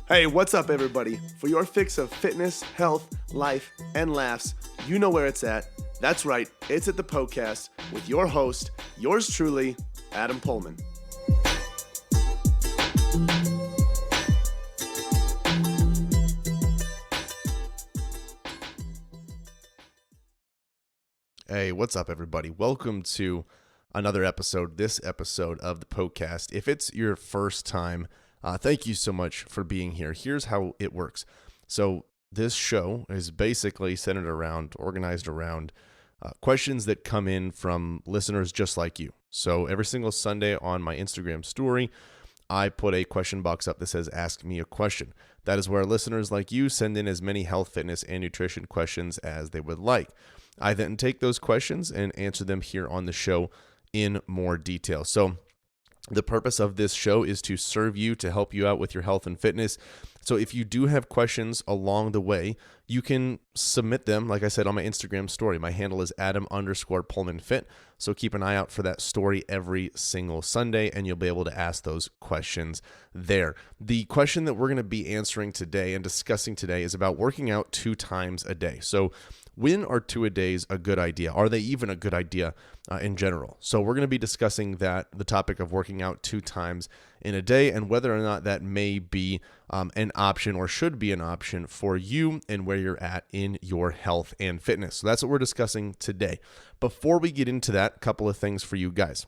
Hey, what's up, everybody? For your fix of fitness, health, life, and laughs, you know where it's at. That's right, it's at the Poecast with your host, yours truly, Adam Pullman. Hey, what's up, everybody? Welcome to another episode, this episode of the Poecast. If it's your first time, thank you so much for being here. Here's how it works. So this show is basically organized around questions that come in from listeners just like you. So every single Sunday on my Instagram story, I put a question box up that says, ask me a question. That is where listeners like you send in as many health, fitness, and nutrition questions as they would like. I then take those questions and answer them here on the show in more detail. So the purpose of this show is to serve you, to help you out with your health and fitness. So if you do have questions along the way, you can submit them, like I said, on my Instagram story. My handle is Adam_PullmanFit. So keep an eye out for that story every single Sunday, and you'll be able to ask those questions there. The question that we're going to be answering today and discussing today is about working out 2 times a day. So when are 2 a days a good idea? Are they even a good idea in general? So we're going to be discussing the topic of working out 2 times in a day and whether or not that may be an option or should be an option for you and where you're at in your health and fitness. So that's what we're discussing today. Before we get into that, a couple of things for you guys.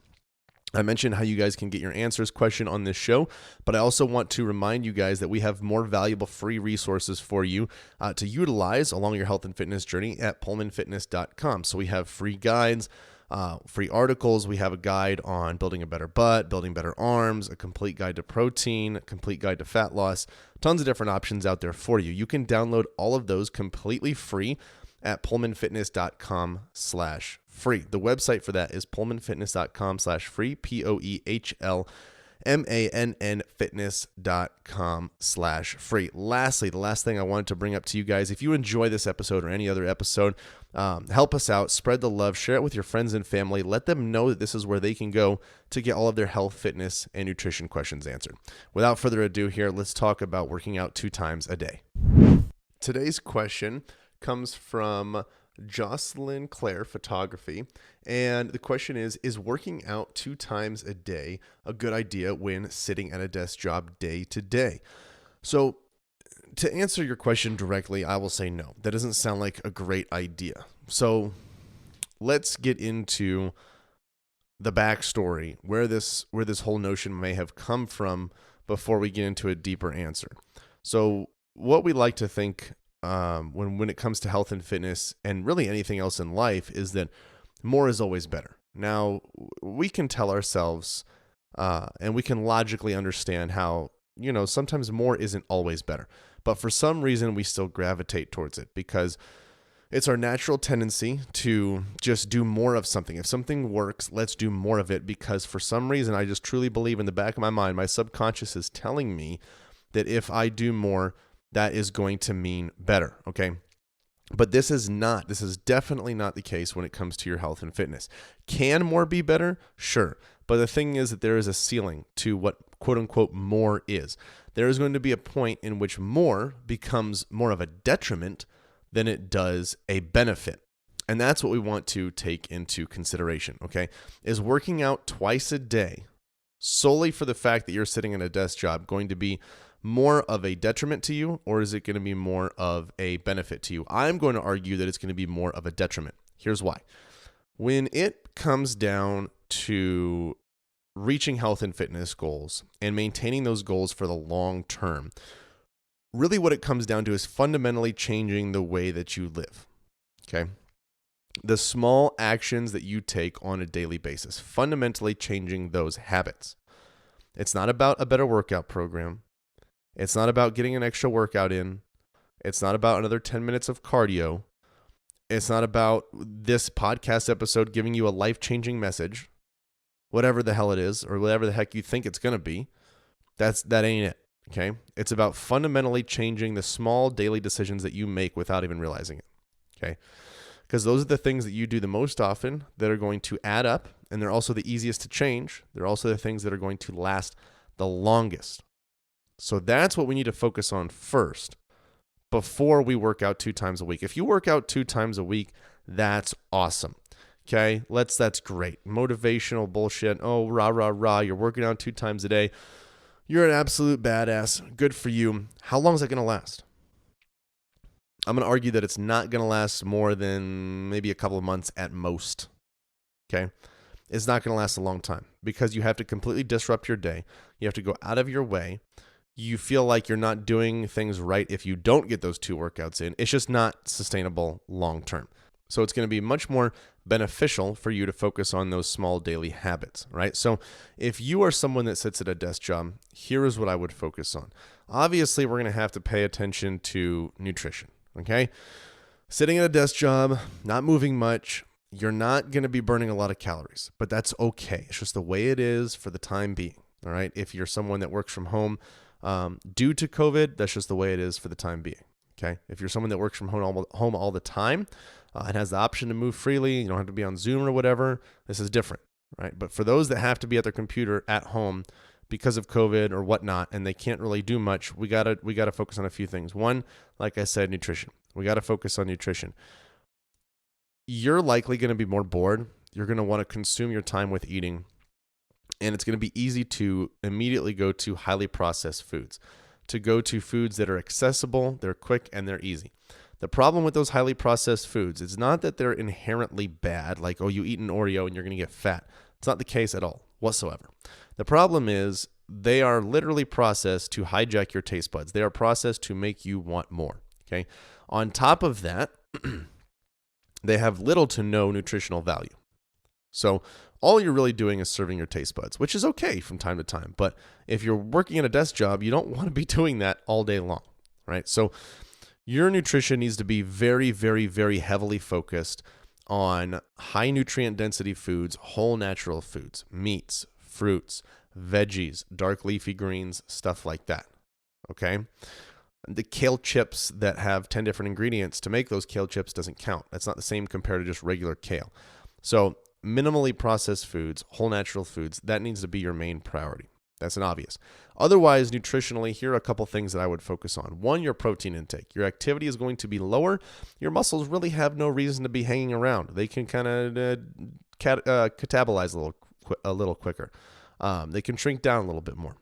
I mentioned how you guys can get your answers question on this show, but I also want to remind you guys that we have more valuable free resources for you to utilize along your health and fitness journey at pullmanfitness.com. So we have free guides, free articles. We have a guide on building a better butt, building better arms, a complete guide to protein, a complete guide to fat loss, tons of different options out there for you. You can download all of those completely free at pullmanfitness.com/free. The website for that is pullmanfitness.com/free, POEHLMANN fitness.com/free. Lastly, the last thing I wanted to bring up to you guys, if you enjoy this episode or any other episode, help us out, spread the love, share it with your friends and family, let them know that this is where they can go to get all of their health, fitness, and nutrition questions answered. Without further ado here, let's talk about working out 2 times a day. Today's question comes from Jocelyn Claire Photography. And the question is working out 2 times a day a good idea when sitting at a desk job day to day? So to answer your question directly, I will say no. That doesn't sound like a great idea. So let's get into the backstory, where this whole notion may have come from before we get into a deeper answer. So what we like to think when it comes to health and fitness and really anything else in life is that more is always better. Now, we can tell ourselves and we can logically understand how, sometimes more isn't always better. But for some reason, we still gravitate towards it because it's our natural tendency to just do more of something. If something works, let's do more of it because for some reason, I just truly believe in the back of my mind, my subconscious is telling me that if I do more, that is going to mean better, okay? But this is definitely not the case when it comes to your health and fitness. Can more be better? Sure. But the thing is that there is a ceiling to what quote unquote more is. There is going to be a point in which more becomes more of a detriment than it does a benefit. And that's what we want to take into consideration, okay? Is working out twice a day solely for the fact that you're sitting in a desk job going to be more of a detriment to you, or is it going to be more of a benefit to you? I'm going to argue that it's going to be more of a detriment. Here's why. When it comes down to reaching health and fitness goals and maintaining those goals for the long term, really what it comes down to is fundamentally changing the way that you live, okay? The small actions that you take on a daily basis, fundamentally changing those habits. It's not about a better workout program. It's not about getting an extra workout in. It's not about another 10 minutes of cardio. It's not about this podcast episode giving you a life-changing message, whatever the hell it is, or whatever the heck you think it's going to be. That ain't it, okay? It's about fundamentally changing the small daily decisions that you make without even realizing it, okay? Because those are the things that you do the most often that are going to add up, and they're also the easiest to change. They're also the things that are going to last the longest. So that's what we need to focus on first before we work out 2 times a week. If you work out 2 times a week, that's awesome. Okay, that's great. Motivational bullshit. Oh, rah, rah, rah. You're working out 2 times a day. You're an absolute badass. Good for you. How long is that going to last? I'm going to argue that it's not going to last more than maybe a couple of months at most. Okay, it's not going to last a long time because you have to completely disrupt your day. You have to go out of your way. You feel like you're not doing things right if you don't get those 2 workouts in. It's just not sustainable long term. So it's going to be much more beneficial for you to focus on those small daily habits, right? So if you are someone that sits at a desk job, here is what I would focus on. Obviously, we're going to have to pay attention to nutrition, okay? Sitting at a desk job, not moving much, you're not going to be burning a lot of calories, but that's okay. It's just the way it is for the time being, all right? If you're someone that works from home due to COVID, that's just the way it is for the time being, okay? If you're someone that works from home all the time and has the option to move freely, you don't have to be on Zoom or whatever, this is different, right? But for those that have to be at their computer at home because of COVID or whatnot, and they can't really do much, we gotta focus on a few things. One, like I said, nutrition. We got to focus on nutrition. You're likely going to be more bored. You're going to want to consume your time with eating. And it's going to be easy to immediately go to highly processed foods, to go to foods that are accessible, they're quick, and they're easy. The problem with those highly processed foods is not that they're inherently bad, like, oh, you eat an Oreo and you're going to get fat. It's not the case at all, whatsoever. The problem is they are literally processed to hijack your taste buds. They are processed to make you want more, okay? On top of that, they have little to no nutritional value. So all you're really doing is serving your taste buds, which is okay from time to time. But if you're working at a desk job, you don't want to be doing that all day long, right? So your nutrition needs to be very, very, very heavily focused on high nutrient density foods, whole natural foods, meats, fruits, veggies, dark leafy greens, stuff like that, okay? The kale chips that have 10 different ingredients to make those kale chips doesn't count. That's not the same compared to just regular kale. So minimally processed foods, whole natural foods, that needs to be your main priority. That's an obvious. Otherwise, nutritionally, here are a couple things that I would focus on. One, your protein intake. Your activity is going to be lower. Your muscles really have no reason to be hanging around. They can kind of catabolize a little quicker. They can shrink down a little bit more.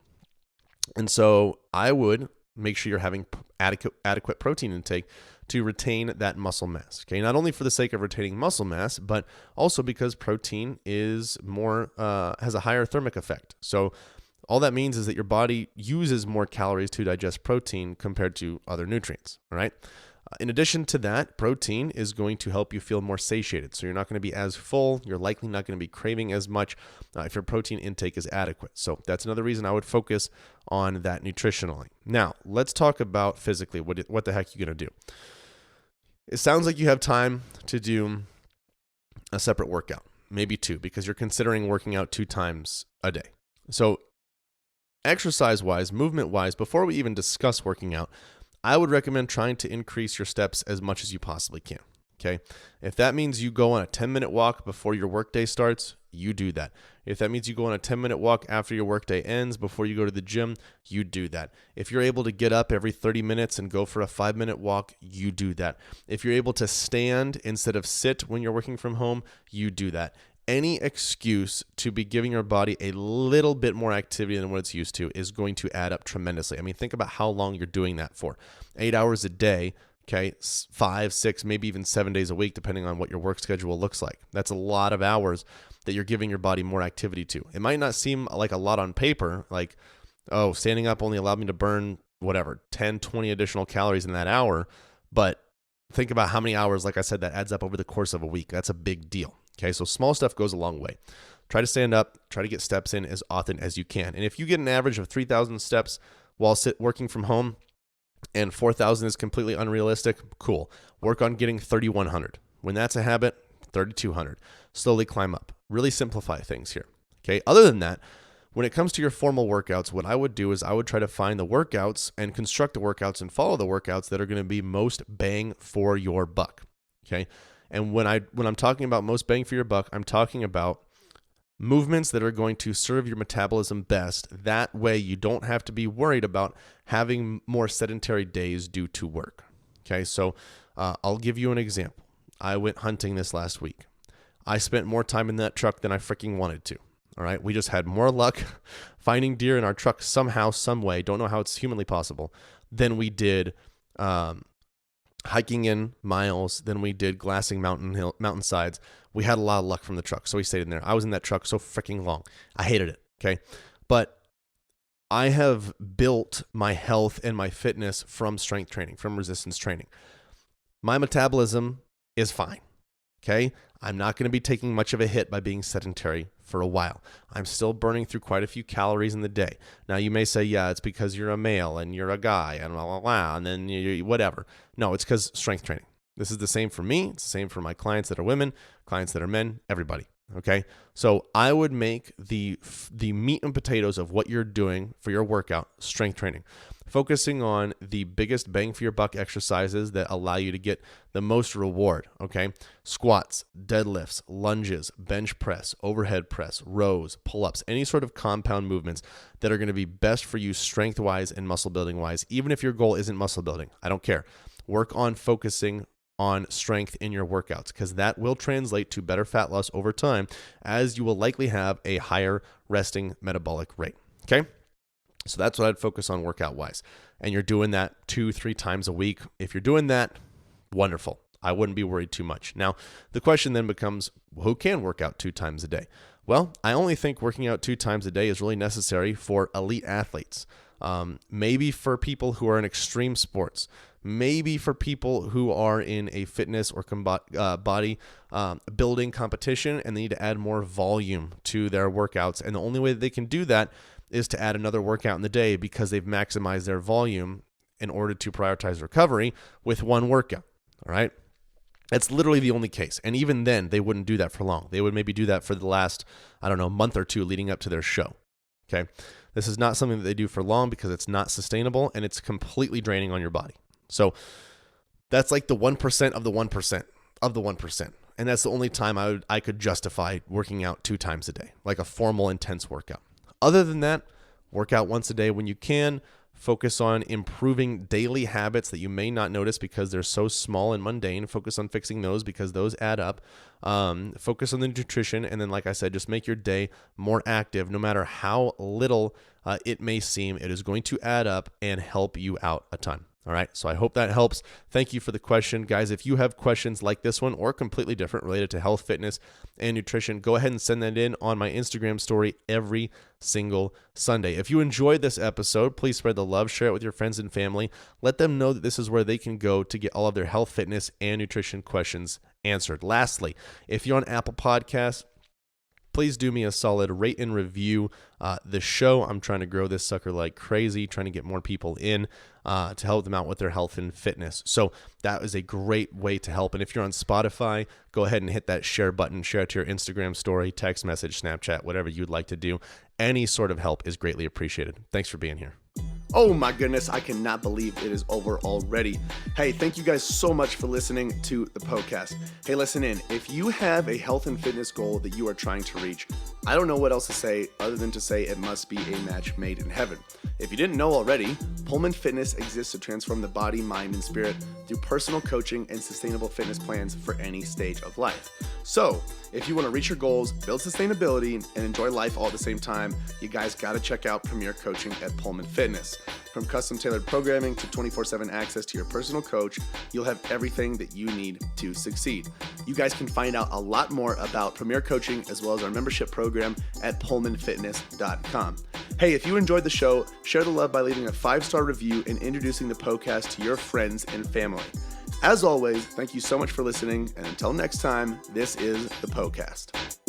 And so I would make sure you're having adequate protein intake to retain that muscle mass. Okay, not only for the sake of retaining muscle mass, but also because protein is more has a higher thermic effect. So all that means is that your body uses more calories to digest protein compared to other nutrients. All right. In addition to that, protein is going to help you feel more satiated. So you're not going to be as full. You're likely not going to be craving as much if your protein intake is adequate. So that's another reason I would focus on that nutritionally. Now, let's talk about physically. What the heck are you going to do? It sounds like you have time to do a separate workout, maybe 2, because you're considering working out 2 times a day. So exercise-wise, movement-wise, before we even discuss working out, I would recommend trying to increase your steps as much as you possibly can, okay? If that means you go on a 10-minute walk before your workday starts, you do that. If that means you go on a 10-minute walk after your workday ends before you go to the gym, you do that. If you're able to get up every 30 minutes and go for a 5-minute walk, you do that. If you're able to stand instead of sit when you're working from home, you do that. Any excuse to be giving your body a little bit more activity than what it's used to is going to add up tremendously. I mean, think about how long you're doing that for. 8 hours a day, okay, 5, 6, maybe even 7 days a week, depending on what your work schedule looks like. That's a lot of hours that you're giving your body more activity to. It might not seem like a lot on paper, like, oh, standing up only allowed me to burn, 10, 20 additional calories in that hour. But think about how many hours, like I said, that adds up over the course of a week. That's a big deal. Okay, so small stuff goes a long way. Try to stand up, try to get steps in as often as you can. And if you get an average of 3,000 steps while working from home and 4,000 is completely unrealistic, cool. Work on getting 3,100. When that's a habit, 3,200. Slowly climb up. Really simplify things here. Okay, other than that, when it comes to your formal workouts, what I would do is I would try to find the workouts and construct the workouts and follow the workouts that are going to be most bang for your buck. Okay. And when I'm talking about most bang for your buck, I'm talking about movements that are going to serve your metabolism best. That way you don't have to be worried about having more sedentary days due to work. Okay, so I'll give you an example. I went hunting this last week. I spent more time in that truck than I freaking wanted to. All right, we just had more luck finding deer in our truck somehow, some way, don't know how it's humanly possible, than we did hiking in miles, than we did glassing mountainsides. We had a lot of luck from the truck, so we stayed in there. I was in that truck so freaking long. I hated it, okay? But I have built my health and my fitness from strength training, from resistance training. My metabolism is fine, okay? I'm not going to be taking much of a hit by being sedentary for a while. I'm still burning through quite a few calories in the day. Now, you may say, yeah, it's because you're a male and you're a guy and blah, blah, blah, and then you whatever. No, it's because strength training. This is the same for me. It's the same for my clients that are women, clients that are men, everybody. Okay. So I would make the meat and potatoes of what you're doing for your workout strength training, focusing on the biggest bang for your buck exercises that allow you to get the most reward. Okay. Squats, deadlifts, lunges, bench press, overhead press, rows, pull-ups, any sort of compound movements that are going to be best for you strength wise and muscle building wise. Even if your goal isn't muscle building, I don't care. Work on focusing on strength in your workouts, because that will translate to better fat loss over time, as you will likely have a higher resting metabolic rate. Okay. So that's what I'd focus on workout wise. And you're doing that 2-3 times a week. If you're doing that, wonderful. I wouldn't be worried too much. Now, the question then becomes, who can work out 2 times a day? Well, I only think working out 2 times a day is really necessary for elite athletes. Maybe for people who are in extreme sports, maybe for people who are in a fitness or body building competition and they need to add more volume to their workouts. And the only way that they can do that is to add another workout in the day, because they've maximized their volume in order to prioritize recovery with one workout. All right. That's literally the only case. And even then, they wouldn't do that for long. They would maybe do that for the last, month or 2 leading up to their show. Okay. This is not something that they do for long, because it's not sustainable and it's completely draining on your body. So that's like the 1% of the 1% of the 1%. And that's the only time I could justify working out 2 times a day, like a formal, intense workout. Other than that, work out once a day when you can. Focus on improving daily habits that you may not notice because they're so small and mundane. Focus on fixing those, because those add up. Focus on the nutrition. And then, like I said, just make your day more active. No matter how little it may seem, it is going to add up and help you out a ton. All right. So I hope that helps. Thank you for the question. Guys, if you have questions like this one or completely different related to health, fitness, and nutrition, go ahead and send that in on my Instagram story every single Sunday. If you enjoyed this episode, please spread the love, share it with your friends and family. Let them know that this is where they can go to get all of their health, fitness, and nutrition questions answered. Lastly, if you're on Apple Podcasts, please do me a solid, rate and review the show. I'm trying to grow this sucker like crazy, trying to get more people in to help them out with their health and fitness. So that is a great way to help. And if you're on Spotify, go ahead and hit that share button, share it to your Instagram story, text message, Snapchat, whatever you'd like to do. Any sort of help is greatly appreciated. Thanks for being here. Oh my goodness, I cannot believe it is over already. Hey, thank you guys so much for listening to the Poecast. Hey, listen in. If you have a health and fitness goal that you are trying to reach, I don't know what else to say other than to say it must be a match made in heaven. If you didn't know already, Pullman Fitness exists to transform the body, mind, and spirit through personal coaching and sustainable fitness plans for any stage of life. So, if you want to reach your goals, build sustainability, and enjoy life all at the same time, you guys got to check out Premier Coaching at Pullman Fitness. From custom tailored programming to 24/7 access to your personal coach, you'll have everything that you need to succeed. You guys can find out a lot more about Premier Coaching as well as our membership program at pullmanfitness.com. Hey, if you enjoyed the show, share the love by leaving a 5-star review and introducing the Poecast to your friends and family. As always, thank you so much for listening, and until next time, this is the Poecast.